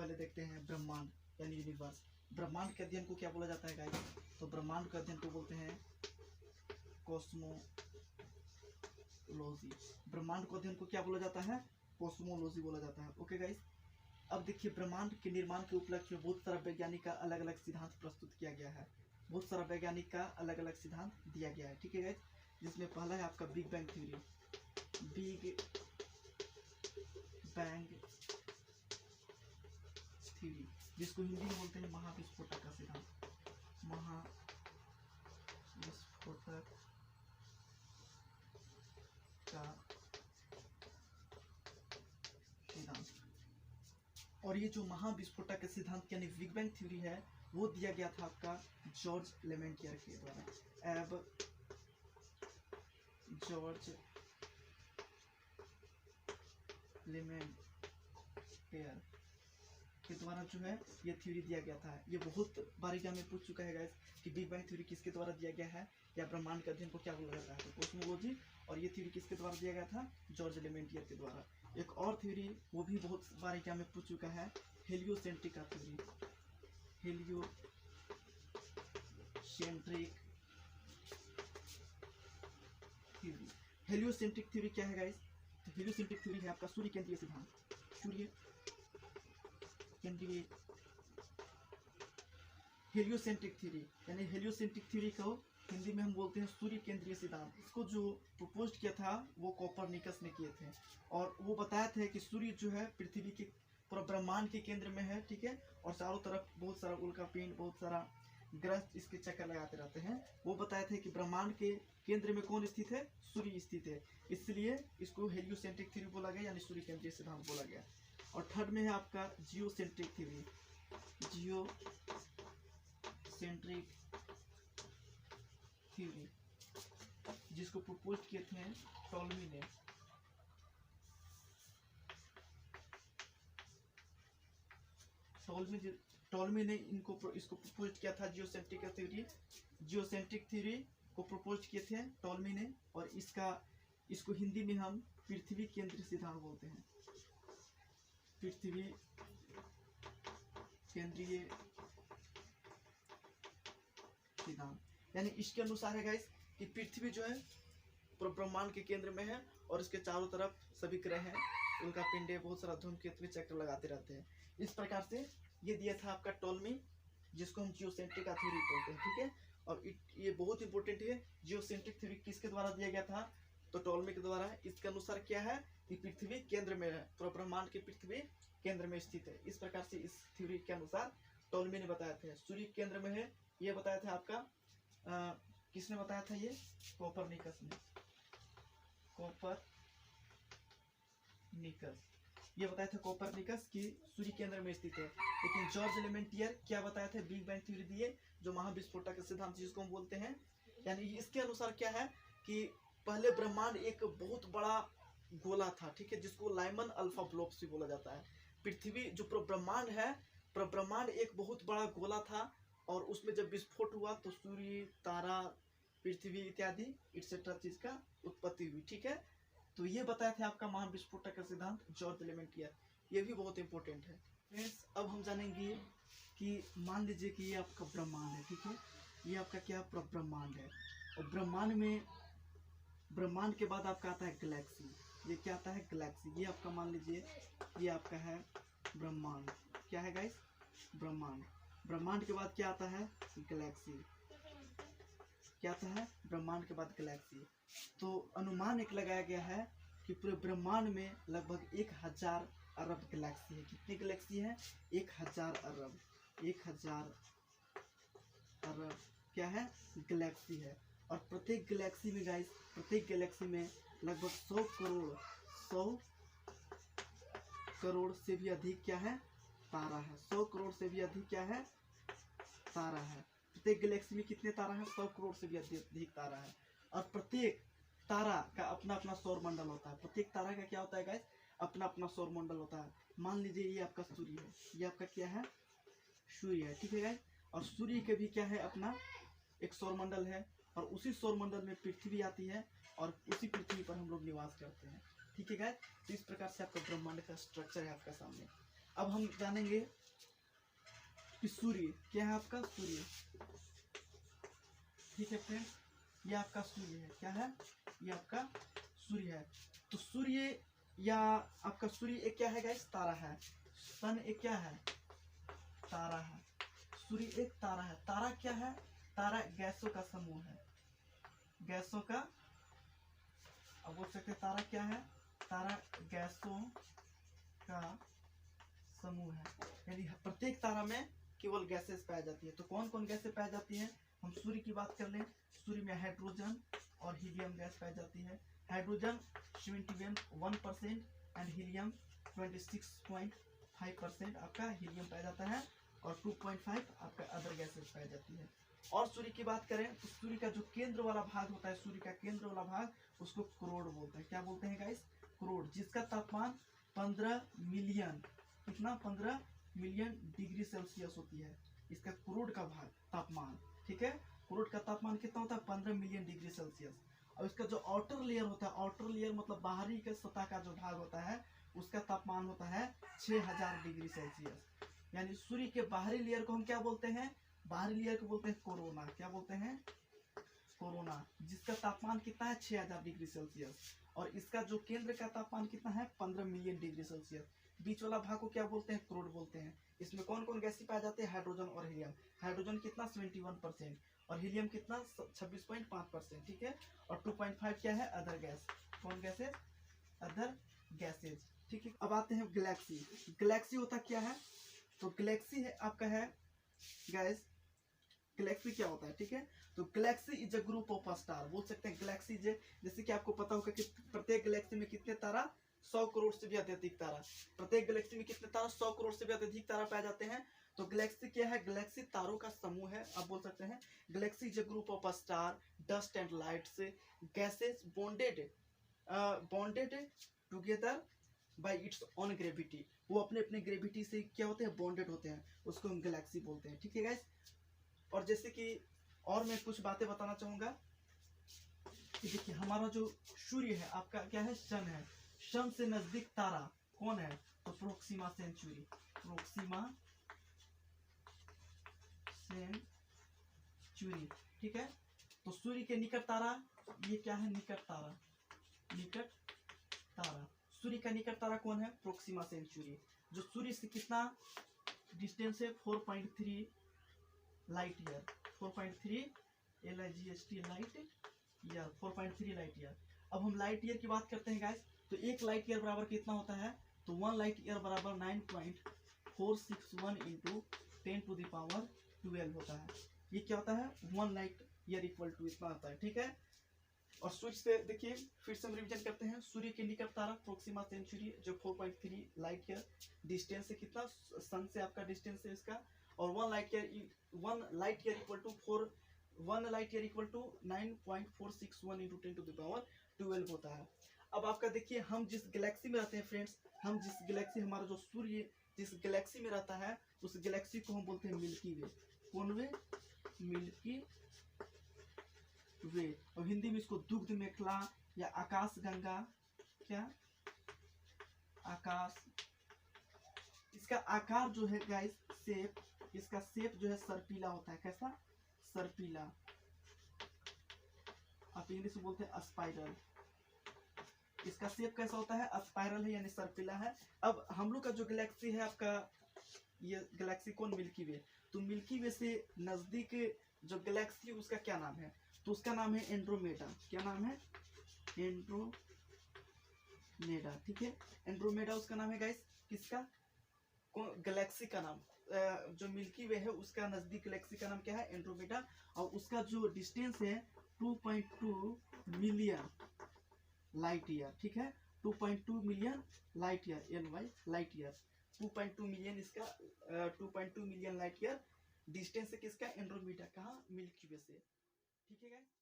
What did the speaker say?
पहले देखते हैं ब्रह्मांड यानी यूनिवर्स। ब्रह्मांड के अध्ययन को क्या बोला जाता है गाइस? तो ब्रह्मांड के अध्ययन को बोलते हैं कॉस्मोलॉजी। ब्रह्मांड के अध्ययन को क्या बोला जाता है? कॉस्मोलॉजी बोला जाता है। ओके गाइस, अब देखिए ब्रह्मांड के निर्माण के उपलक्ष्य में बहुत सारा वैज्ञानिक का अलग अलग सिद्धांत प्रस्तुत किया गया है। बहुत सारा वैज्ञानिक का अलग अलग सिद्धांत दिया गया है। ठीक है गाइस, जिसमें पहला है आपका big bang theory. Big bang theory, जिसको हिंदी में बोलते हैं महाविस्फोटक का सिद्धांत। महाविस्फोटक का सिद्धांत। और ये जो महाविस्फोटक के सिद्धांत यानी बिग बैंग थ्योरी है, वो दिया गया था आपका जॉर्ज लेमेंटियर के द्वारा। अब जॉर्ज लेमेंटियर के द्वारा जो है ये थ्योरी दिया गया था। ये बहुत बार एग्जाम में पूछ चुका है गाइस कि बिग बैंग थ्योरी किसके द्वारा दिया गया है या ब्रह्मांड के अध्ययन को क्या बोला जाता है? तो कॉस्मोलॉजी। और ये थ्योरी किसके द्वारा दिया गया था? जॉर्ज लेमेंटियर के द्वारा। एक और थ्योरी वो भी बहुत बार एग्जाम में पूछ चुका है, हेलियोसेंट्रिक का theory. Heliocentric theory. Heliocentric theory क्या है गाइस? तो हेलियोसेंट्रिक थ्योरी है आपका सूर्य केंद्रीय सिद्धांत। सूर्य केंद्रीय हेलियोसेंट्रिक थ्योरी यानी हेलियोसेंट्रिक थ्योरी को हिंदी में हम बोलते हैं सूर्य केंद्रीय सिद्धांत। इसको जो प्रपोज किया था वो कोपरनिकस ने किए थे, और वो बताया था कि सूर्य जो है पृथ्वी के पूरा ब्रह्मांड के केंद्र में है। ठीक है, और चारों तरफ बहुत सारा उल्का पिंड, बहुत सारा ग्रह इसके चक्कर लगाते रहते हैं। वो बताए थे कि ब्रह्मांड के केंद्र में कौन स्थित है? सूर्य स्थित है। इसलिए इसको हेलियोसेंट्रिक थ्योरी बोला गया यानी सूर्य केंद्रीय सिद्धांत बोला गया। और थर्ड में है आपका जियोसेंट्रिक थ्योरी। जियोसेंट्रिक थ्योरी, जिसको प्रपोज किए थे टॉलमी ने। टॉलमी ने इसको प्रपोज किया था जियोसेंट्रिक थ्योरी। जियोसेंट्रिक थ्योरी को प्रपोज किए थे टॉलमी ने, और इसको हिंदी में हम पृथ्वी केंद्रीय सिद्धांत बोलते हैं। पृथ्वी केंद्रीय सिद्धांत यानी इसके अनुसार है गाइस कि पृथ्वी जो है ब्रह्मांड के केंद्र में है, और इसके चारों तरफ सभी ग्रह हैं, उनका पिंडे, बहुत सारा धूमकेतु चक्कर लगाते रहते हैं। इस प्रकार से ये दिया था आपका टॉलमी, जिसको हम जियोसेंट्रिक का थ्योरी बोलते हैं। ठीक है, और ये बहुत इंपॉर्टेंट है। जियोसेंट्रिक थ्योरी किसके द्वारा दिया गया था? तो टॉलमी के द्वारा। इसके अनुसार क्या है कि पृथ्वी केंद्र में है, पूरा ब्रह्मांड के पृथ्वी केंद्र में स्थित है। इस प्रकार से इस थ्योरी के अनुसार टॉलमी ने बताया था सूर्य केंद्र में है। ये बताया था आपका किसने बताया था? ये कोपरनिकस ने। कोपरनिकस, ये बताया था कोपरनिकस कि सूर्य केंद्र में स्थित है। लेकिन जॉर्ज लेमेंटियर क्या बताया था? बिग बैंग थ्योरी दिए, जो महाविस्फोटक के सिद्धांत जिसको हम बोलते हैं। यानी इसके अनुसार क्या है कि पहले ब्रह्मांड एक बहुत बड़ा गोला था। ठीक है, जिसको लाइमन अल्फा ब्लॉब्स भी बोला जाता है। पृथ्वी जो ब्रह्मांड है, ब्रह्मांड एक बहुत बड़ा गोला था, और उसमें जब विस्फोट हुआ तो सूर्य, तारा, पृथ्वी इत्यादि एक्सेट्रा चीज का उत्पत्ति हुई। ठीक है, तो ये बताया था आपका महाविस्फोटक का सिद्धांत जॉर्ज लेमेंटियर। ये भी बहुत इंपॉर्टेंट है फ्रेंड्स। अब हम जानेंगे कि मान लीजिए कि ये आपका ब्रह्मांड है। ठीक है, ये आपका क्या ब्रह्मांड है, और ब्रह्मांड के बाद आपका आता है गैलेक्सी। ये क्या आता है? गैलेक्सी। ये आपका मान लीजिए ये आपका है ब्रह्मांड। क्या है गाइस? ब्रह्मांड। ब्रह्मांड के बाद क्या आता है? गैलेक्सी। क्या आता है? ब्रह्मांड के बाद गैलेक्सी। तो अनुमान एक लगाया गया है कि पूरे ब्रह्मांड में लगभग 1000 अरब गैलेक्सी है। कितनी गैलेक्सी है? 1000 अरब। 1000 अरब क्या है? गैलेक्सी है। और प्रत्येक गैलेक्सी में गाइस, प्रत्येक गैलेक्सी में लगभग 100 करोड़ से भी अधिक क्या है? तारा है। 100 करोड़ से भी अधिक क्या है? तारा है। प्रत्येक गैलेक्सी में कितने तारा है? 100 करोड़ से भी अधिक तारा है। और प्रत्येक तारा का अपना अपना सौर मंडल होता है। प्रत्येक तारा का क्या होता है गाइस? अपना अपना सौर मंडल होता है। मान लीजिए ये आपका सूर्य है, ये आपका क्या है? सूर्य है। ठीक है गाइस, और सूर्य के भी क्या है? अपना एक सौर मंडल है, और उसी सौर मंडल में पृथ्वी आती है, और उसी पृथ्वी पर हम लोग निवास करते हैं। ठीक है गाइस, तो इस प्रकार से आपका ब्रह्मांड का स्ट्रक्चर है आपका सामने। अब हम जानेंगे कि सूर्य क्या है, आपका सूर्य। ठीक है फ्रेंड्स, ये आपका सूर्य है। क्या है? ये आपका सूर्य है। तो सूर्य या आपका सूर्य एक क्या है गाइस? तारा है। सन एक क्या है? तारा है। सूर्य एक तारा है। तारा क्या है? तारा गैसों का समूह है। गैसों का, अब बोल सकते हैं तारा क्या है? तारा गैसों का समूह है। यानी प्रत्येक तारा में केवल गैसेस पाई जाती है। तो कौन कौन गैसें पाई जाती है? हम सूर्य की बात कर लें। सूर्य में हाइड्रोजन और हीलियम गैस पाई जाती है। हाइड्रोजन 71% एंड हीलियम 26.5% आपका हीलियम पाया जाता है और 2.5 आपका अदर गैसेस पाई जाती है। और सूर्य की बात करें तो सूर्य का जो केंद्र वाला भाग होता है, सूर्य का केंद्र वाला भाग, उसको करोड़ बोलते हैं। क्या बोलते हैं गाइस? करोड़, जिसका तापमान 15 मिलियन, कितना? 15 मिलियन डिग्री सेल्सियस होती है इसका करोड़ का भाग तापमान। ठीक है, करोड़ का तापमान कितना होता है? 15 मिलियन डिग्री सेल्सियस। और इसका जो आउटर लेयर होता है, आउटर लेयर मतलब बाहरी के सतह का जो भाग होता है, उसका तापमान होता है 6000 डिग्री सेल्सियस। यानी सूर्य के बाहरी लेयर को हम क्या बोलते हैं? बाहरी लेयर को बोलते हैं कोरोना। क्या बोलते हैं? कोरोना, जिसका तापमान कितना है? 6000 डिग्री सेल्सियस। और इसका जो केंद्र का तापमान कितना है? 15 मिलियन डिग्री सेल्सियस। बीच वाला भाग को क्या बोलते हैं? करोड़ बोलते हैं। इसमें कौन कौन गैसें पाए जाते हैं? हाइड्रोजन और हीलियम। हाइड्रोजन कितना? 71% और हीलियम कितना? 26.5%। ठीक है, और 2.5 क्या है? Other gas. कौन गैसेज? Other gases. ठीक है, अब आते हैं गैलेक्सी। गैलेक्सी होता क्या है? तो गैलेक्सी है आपका है गैस, गैलेक्सी क्या होता है? ठीक है, तो Galaxy is a group of star. बोल सकते हैं गैलेक्सी जैसे कि आपको पता होगा कि प्रत्येक गैलेक्सी में कितने तारा? 100 करोड़ से भी अधिक तारा। प्रत्येक गैलेक्सी में कितने तारा? 100 करोड़ से भी अधिक तारा पाए जाते हैं। तो गैलेक्सी क्या है? गैलेक्सी तारों का समूह है। आप बोल सकते हैं galaxy is a group of star, dust and light से gases bonded together by its own gravity. वो अपने अपने ग्रेविटी से क्या होते हैं? बॉन्डेड होते हैं, उसको हम गैलेक्सी बोलते हैं। ठीक है गाइस, और जैसे कि और मैं कुछ बातें बताना चाहूंगा कि देखिए हमारा जो सूर्य है आपका क्या है? सन है। सन से नजदीक तारा कौन है? तो प्रोक्सिमा सेंचुरी। Proxima Centauri. ठीक है, तो सूर्य के निकट तारा ये क्या है? निकट तारा। निकट तारा, सूर्य का निकट तारा कौन है? Proxima Centauri. जो सूर्य से कितना डिस्टेंस है? 4.3 light year. 4.3 LIGHT light year, 4.3 light year. अब हम लाइट ईयर की बात करते हैं गाइस, तो एक लाइट ईयर बराबर कितना होता है? तो 1 लाइट ईयर बराबर 9.461 इंटू 10⁻12 होता है। ये क्या होता है? 1 लाइट ईयर इक्वल टू इतना होता है। ठीक है, और सूर्य से देखिए फिर से हम रिवीजन करते हैं। सूर्य के निकट तारा प्रोक्सिमा सेंचुरी जो 4.3 लाइट ईयर डिस्टेंस से, कितना सन से आपका डिस्टेंस है इसका, और 1 light year equal to 9.461 into 10⁻12 होता है। अब आपका देखिए हम जिस गैलेक्सी में रहते हैं फ्रेंड्स, हम जिस गैलेक्सी, हमारा जो सूर्य जिस गैलेक्सी में रहता है उस गैलेक्सी को हम बोलते हैं मिल्की वे। कौन वे? मिल्की वे। और हिंदी में इसको दुग्ध मेखला या आकाश गंगा, क्या? आकाश। इसका आकार जो है गाइस, शेप, इसका शेप जो है सर्पिला होता है। कैसा? सर्पिला। आप इंग्लिश में बोलते हैं स्पाइरल। इसका शेप कैसा होता है? स्पाइरल है, यानी सर्पिला है। अब हम लोग का जो गैलेक्सी है आपका, ये गैलेक्सी कौन? मिल्की वे। तो मिल्की वे से नजदीक जो गैलेक्सी है उसका क्या नाम है? तो उसका नाम है एंड्रोमेडा। क्या नाम है? एंड्रोमेडा। ठीक है, एंड्रोमेडा उसका नाम है गाइस। किसका? गैलेक्सी का नाम। जो मिल्की वे है उसका नजदीक गैलेक्सी का नाम क्या है? एंड्रोमेडा। और उसका जो डिस्टेंस है 2.2 मिलियन लाइट ईयर। ठीक है, 2.2 million light year, LY light year. 2.2 million इसका 2.2 मिलियन लाइट ईयर डिस्टेंस है किसका? एंड्रोमेडा। कहाँ? मिल्की वे से। ठीक है गाइस।